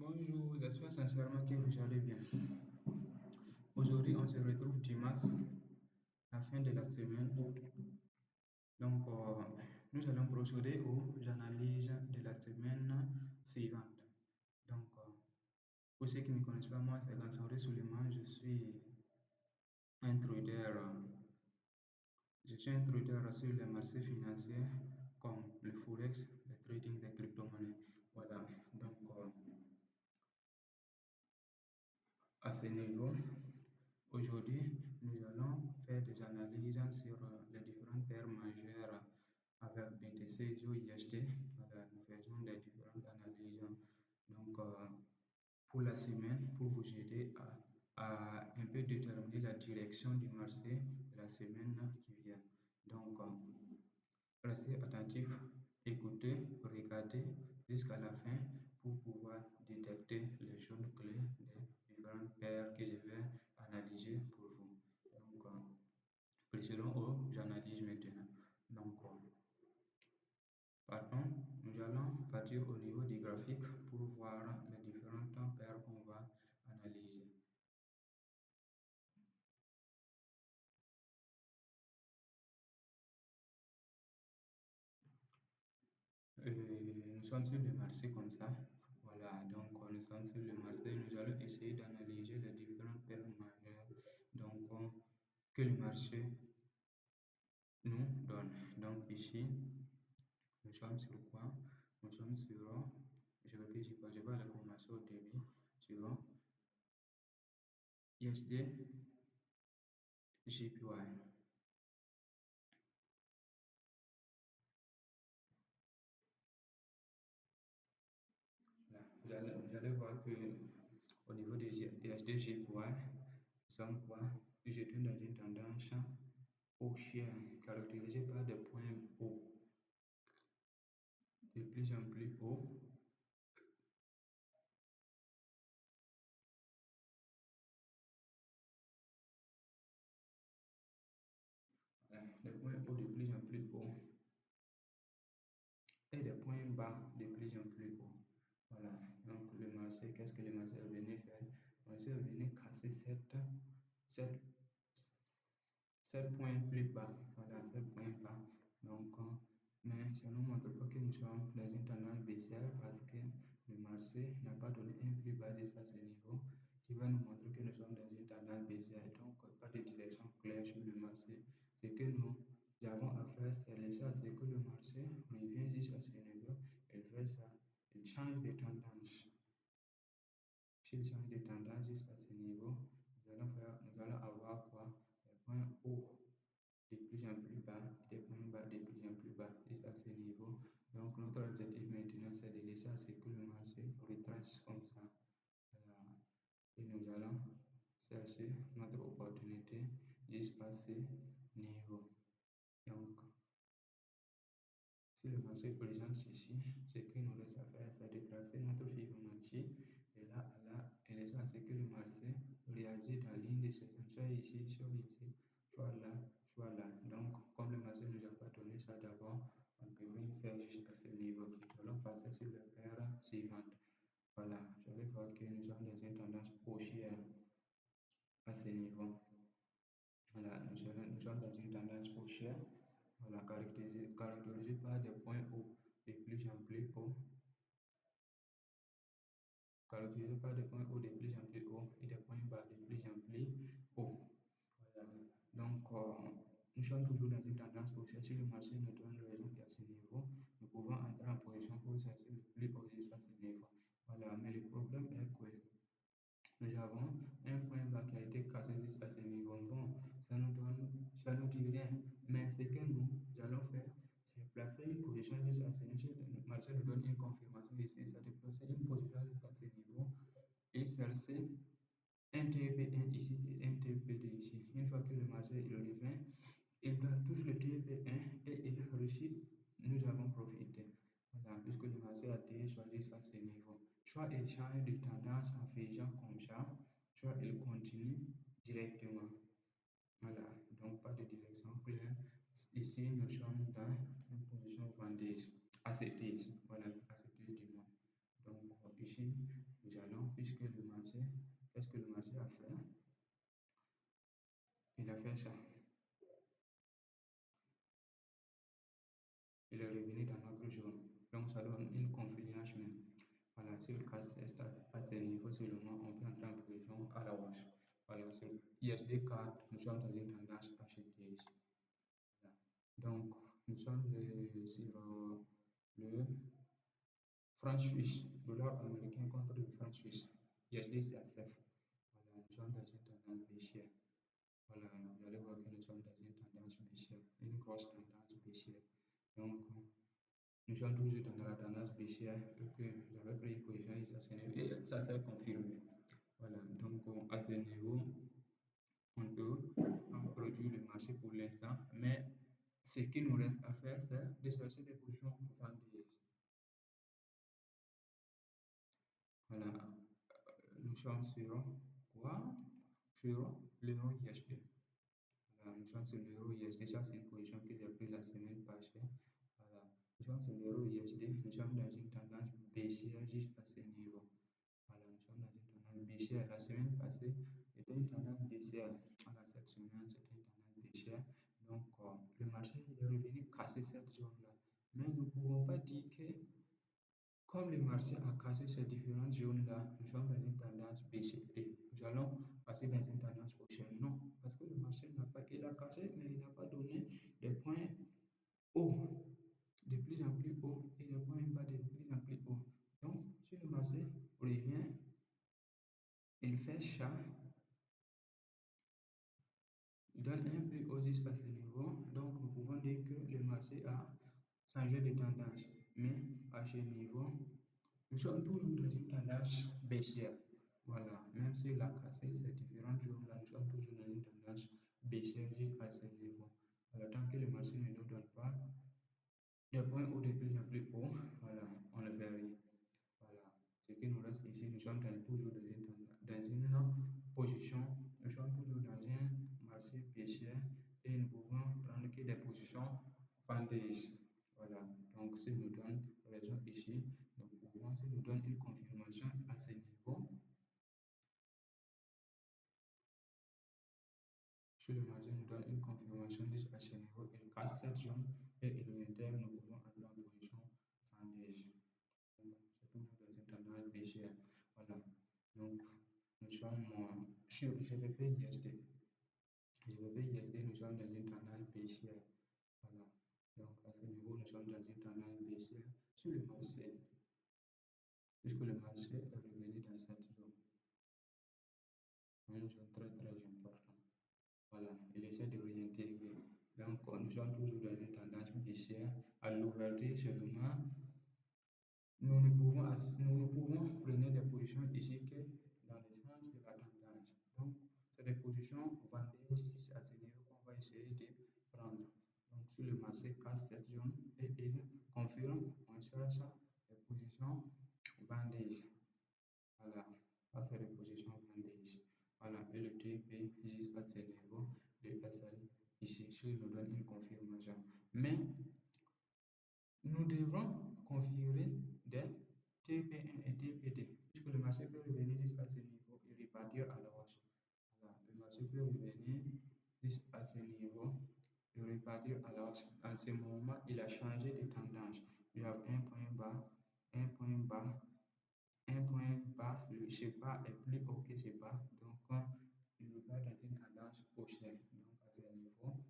Bonjour, j'espère sincèrement que vous allez bien. Aujourd'hui, on se retrouve dimanche, la fin de la semaine. Donc, nous allons procéder aux analyses de la semaine suivante. Donc, pour ceux qui ne me connaissent pas, moi, c'est Gansaury Suleiman. Un trader. Je suis un trader sur les marchés financiers comme le Forex, le trading des crypto-monnaies. Voilà. Donc, à ce niveau, aujourd'hui, nous allons faire des analyses sur les différentes paires majeures avec BTC, ETH, USD. Voilà, nous faisons des différentes analyses. Donc, pour la semaine, pour vous aider à un peu déterminer la direction du marché de la semaine qui vient. Donc, restez attentifs, écoutez, regardez jusqu'à la fin pour pouvoir détecter les zones clés des différentes paires que je vais analyser pour vous. Donc, procédons aux analyses maintenant. Donc, partons, nous allons partir au niveau du graphique pour voir les différentes paires qu'on va analyser. Nous sommes sur le marché comme ça. Voilà, donc nous sommes sur le marché. Nous allons essayer d'analyser les différentes paires majeures donc, que le marché nous donne. Donc ici, nous sommes sur quoi? Nous sommes sur, je vais aller commencer au début, sur USD JPY. Vous allez voir que au niveau des USD JPY, nous sommes quoi? Nous étions dans une tendance haussière caractérisée par des points hauts de plus en plus hauts. Des points hauts de plus en plus hauts et des points bas de plus en plus hauts. Voilà, donc le marché, qu'est-ce que le marché est venu faire? Le marché est venu casser 7 points plus bas. Voilà, 7 points bas. Donc, mais ça ne nous montre pas que nous sommes dans une tendance baissière parce que le marché n'a pas donné un plus bas jusqu'à ce niveau qui va nous montrer que nous sommes dans une tendance baissière. Donc, pas de direction claire sur le marché. Ce que nous avons à faire, c'est laisser à ce que le marché revienne jusqu'à ce niveau. Il fait ça, il change de tendance. S'il change de tendance jusqu'à ce niveau, nous allons avoir quoi? Des points hauts de plus en plus bas, des points bas de plus en plus bas jusqu'à ce niveau. Donc, notre objectif maintenant, c'est de laisser à ce que le marché retrace comme ça. Voilà. Et nous allons chercher notre opportunité jusqu'à ce niveau. Donc, si le marché présente ceci, ce qu'il nous reste à faire, c'est de tracer notre Fibonacci et là, et laisser à ce que le marché réagisse dans l'une de ces zones, soit ici, soit ici, soit là, soit là. Donc, comme le marché ne nous a pas donné ça d'abord, on peut rien faire jusqu'à ce niveau. Nous allons passer sur la paire suivante. Voilà, vous allez voir que nous sommes dans une tendance haussière à ce niveau. Voilà, nous sommes dans une tendance haussière. Voilà, caractérisée par des points hauts de plus en plus hauts. Caractérisé par des points hauts de plus en plus hauts et des points bas de plus en plus hauts. Voilà. Donc, nous sommes toujours dans une tendance haussière. Si le marché nous donne raison à ce niveau, nous pouvons entrer en position pour chercher le plus haut jusqu'à ce niveau. Voilà, mais le problème est que nous avons un point bas qui a été cassé jusqu'à ce niveau. Bon, ça nous dit rien. Mais ce que nous allons faire, c'est placer une position jusqu'à ce niveau. Le marché nous donne une confirmation ici, c'est de placer une position jusqu'à ce niveau et chercher un TP1 ici et un TP2 ici. Une fois que le marché il revient, il touche le TP1 et il réussit, nous avons profité. Voilà, puisque le marché a été choisi à ce niveau. Soit il change de tendance en faisant comme ça, soit il continue directement. Voilà, donc pas de direction claire. Ici, nous sommes dans une position vendeuse, accepteuse. Voilà, accepteuse du moins. Donc ici, nous refaire ça. Il est revenu dans notre zone. Donc, ça donne une confluence même. Voilà, si le casse est à ce niveau seulement, on peut entrer en position à la wash. Voilà, sur ISD4, nous sommes dans une tendance achetée ici. Voilà. Donc, nous sommes sur le franc suisse, dollar américain contre le franc suisse. ISD CACF. Voilà, nous sommes dans une tendance baissière. Voilà, vous allez voir que nous sommes dans une tendance baissière, une grosse tendance baissière. Donc, nous sommes toujours dans la tendance baissière et que j'avais pris une position ici à ce niveau et ça s'est confirmé. Voilà, donc à ce niveau, on peut produire le marché pour l'instant, mais ce qui nous reste à faire, c'est de chercher des positions vendeuses. Voilà, nous sommes sur quoi? Sur l'euro ISD. Voilà, nous sommes sur l'euro ISD, ça c'est une position que j'ai prise la semaine passée. Voilà, nous sommes sur l'euro ISD, nous sommes dans une tendance baissière jusqu'à ce niveau. Voilà, nous sommes dans une tendance baissière. La semaine passée, c'était une tendance baissière. Voilà, cette semaine, c'était une tendance baissière. Donc, le marché est revenu casser cette zone-là. Mais nous ne pouvons pas dire que, comme le marché a cassé ces différentes zones-là, nous sommes dans une tendance baissière et nous allons passer dans une tendance haussière. Non, parce que le marché n'a pas, il a cassé, mais il n'a pas donné des points hauts, de plus en plus hauts et des points bas de plus en plus hauts. Donc, si le marché revient, il fait ça, donne un plus haut jusqu'à ce niveau. Donc, nous pouvons dire que le marché a changé de tendance. Mais à ce niveau, nous sommes toujours dans une tendance baissière. Voilà, même s'il a cassé ces différentes zones-là, nous sommes toujours dans une tendance baissière jusqu'à ce niveau. Alors, tant que le marché ne nous donne pas des points hauts de plus en plus hauts, voilà, on ne fait rien. Voilà, ce qui nous reste ici, nous sommes toujours dans une position, nous sommes toujours dans un marché baissier et nous pouvons prendre que des positions vendeuses. Voilà, donc si nous donne raison ici, nous pouvons, si nous donne une confirmation à ce niveau, si le marché nous donne une confirmation à ce niveau, il casse cette zone et il réintègre, nous pouvons entrer en position vendeuse. C'est toujours dans une tendance baissière. Voilà, donc nous sommes sur GBP ISD. GBP ISD, nous sommes dans une tendance baissière. Voilà. Donc à ce niveau, nous sommes dans une tendance baissière sur le marché, puisque le marché est revenu dans cette zone. Une zone très importante. Voilà, il essaie de réintégrer. Donc nous sommes toujours dans une tendance baissière. À l'ouverture seulement, nous ne pouvons prendre des positions ici que dans le sens de la tendance. Donc, c'est des positions vendeuses à ce niveau qu'on va essayer de prendre. Donc, si le marché casse cette zone et il confirme, on cherche des positions vendeuses. Voilà, ça c'est des positions vendeuses. Voilà, et le TP jusqu'à ce niveau, le SL ici, s'il nous donne une confirmation. Mais nous devons configurer des TP1 et TP2, puisque le marché peut revenir jusqu'à ce niveau et repartir à la hausse. Voilà, le marché peut revenir jusqu'à ce niveau et repartir à la hausse. En ce moment, il a changé de tendance. Il y a un point bas, un point bas, un point bas. Ce bas est plus haut que ce bas. Donc, il va dans une tendance haussière. Donc, à ce niveau,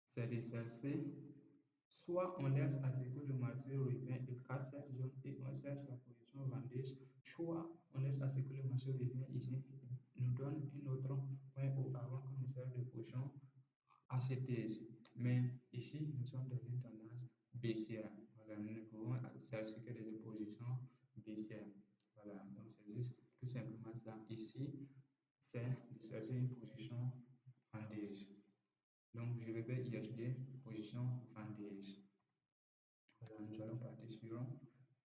c'est de chercher. Soit on laisse à ce que le marché revient, il casse cette zone et on cherche la position vendeuse, soit on laisse à ce que le marché revient ici, nous donne une autre point haut avant qu'on ne cherche de position acheteuses. Mais ici, nous sommes dans une tendance baissière. Voilà, nous ne pouvons chercher que des positions baissières. Voilà, donc c'est juste tout simplement ça. Ici, c'est de chercher une position vendeuse. Donc, je vais ISD, position vendeuse. Voilà, nous allons partir sur.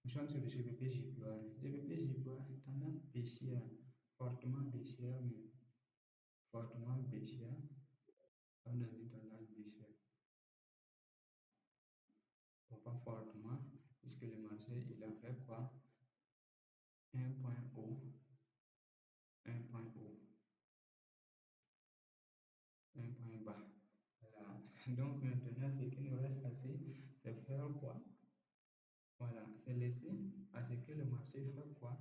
Nous sommes sur le GBP JPY. GBP JPY, tendance baissière, fortement baissière, mais fortement baissière. On a une tendance baissière. Bon, pas fortement, puisque le marché, il a fait quoi? Un point haut, un point haut. c'est laissé à ce que le marché fait quoi?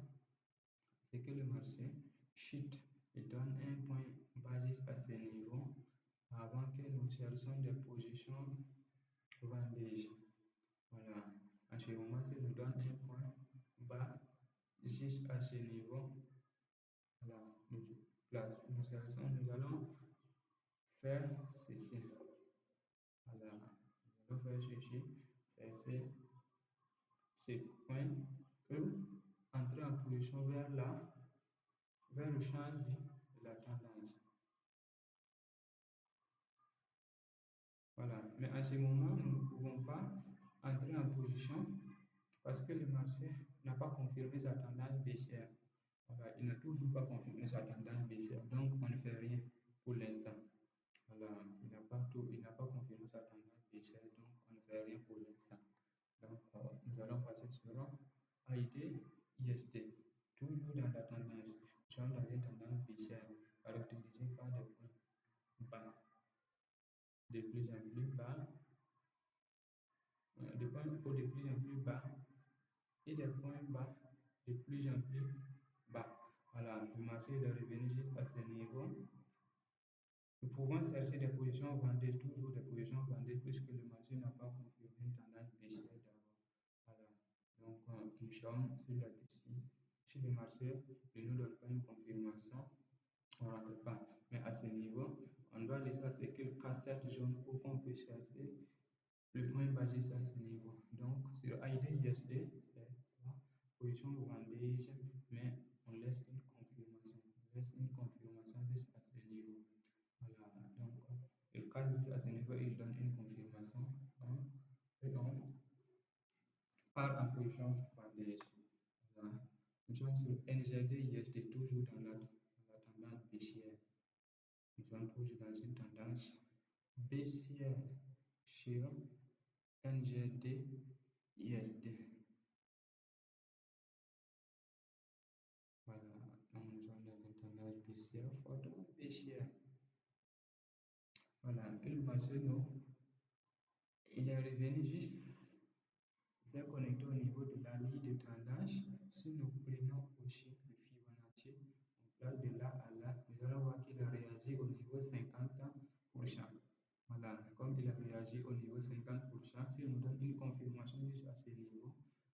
C'est que le marché chute et donne un point basique à ce niveau avant que nous cherchions des positions vendanges. Voilà. En ce moment, si nous donne un point bas juste à ce niveau, voilà, nous allons faire ceci. Voilà, nous allons faire ceci, c'est ce point peut entrer en position vers vers le change de la tendance. Voilà, mais en ce moment, nous ne pouvons pas entrer en position parce que le marché n'a pas confirmé sa tendance baissière. Voilà, il n'a toujours pas confirmé sa tendance baissière, donc on ne fait rien pour l'instant. Voilà, il n'a pas confirmé sa tendance baissière, donc on ne fait rien pour l'instant. Donc, nous allons passer sur AID, ISD. Toujours dans la tendance, nous sommes dans une tendance baissière, caractérisée par des points bas, de plus en plus bas, des points hauts de plus en plus bas et des points bas de plus en plus bas. Voilà, le marché est revenu jusqu'à ce niveau. Nous pouvons chercher des positions vendeuses, toujours des positions vendeuses, puisque le marché n'a pas confirmé une tendance baissière d'abord. Voilà. Donc, nous sommes sur la dessus. Si le marché ne nous donne pas une confirmation, on ne rentre pas. Mais à ce niveau, on doit laisser à ce qu'il casse cette zone pour qu'on puisse chercher le point basé à ce niveau. Donc, sur ID USD, c'est la position vendeuse, mais on laisse une confirmation. On laisse une confirmation jusqu'à ce niveau. Voilà, donc il casse à ce niveau, il donne une confirmation et on part en position vendeuse. Voilà. Nous sommes sur NGD USD, toujours dans la tendance baissière. Nous sommes toujours dans une tendance baissière sur NGD ISD. Voilà, donc nous sommes dans une tendance baissière, fortement baissière. Voilà, et le marché, il est revenu juste, s'est connecté au niveau de la ligne de tendance. Si nous prenons aussi le Fibonacci, on place de là à là, nous allons voir qu'il a réagi au niveau 50%. Voilà, comme il a réagi au niveau 50%, s'il nous donne une confirmation juste à ce niveau,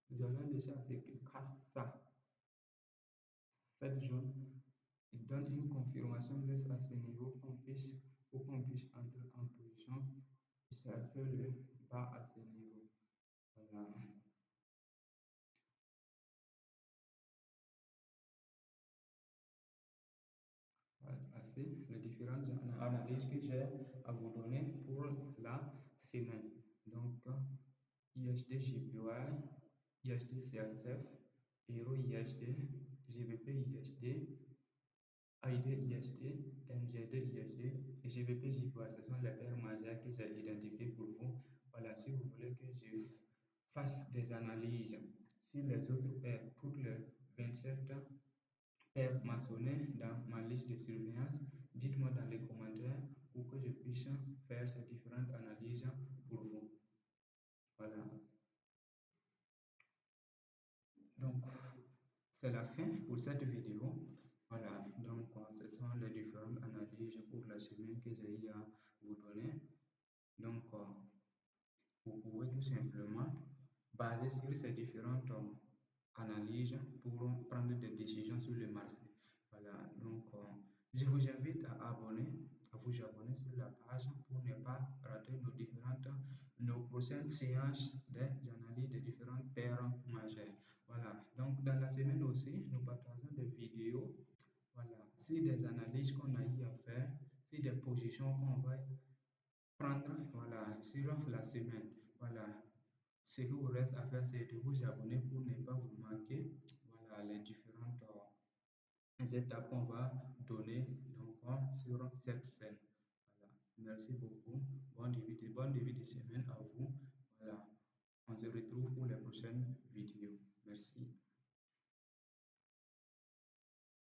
nous allons laisser à ce qu'il casse ça. Cette zone, il donne une confirmation juste à ce niveau pour qu'on puisse entrer en position et chercher le bas à ce niveau. Voilà. Assez les différentes analyses que j'ai à vous donner pour la semaine. Donc, IHD JPY, IHD CSF, Euro IHD, GBP IHD, AID IHD, NGD IHD et GBP JPY. Ce sont les paires majeures que j'ai identifiées pour vous. Voilà, si vous voulez que je fasse des analyses sur les autres paires, toutes les 27 paires mentionnées dans ma liste de surveillance, dites-moi dans les commentaires pour que je puisse faire ces différentes analyses pour vous. Voilà. Donc, c'est la fin pour cette vidéo. Voilà, donc ce sont les différentes analyses pour la semaine que j'ai eu à vous donner. Donc, vous pouvez tout simplement baser sur ces différentes analyses pour prendre des décisions sur le marché. Voilà, donc je vous invite à vous abonner sur la page pour ne pas rater nos prochaines séances d'analyse des différentes paires majeures. Voilà, donc dans la semaine aussi, nous partageons des vidéos, voilà, sur des analyses qu'on a eu à faire, sur des positions qu'on va prendre, voilà, sur la semaine. Voilà, ce qu'il vous reste à faire, c'est de vous abonner pour ne pas vous manquer, voilà, les différentes étapes qu'on va donner donc, sur cette scène. Voilà. Merci beaucoup. Bon début de semaine à vous. Voilà. On se retrouve pour les prochaines.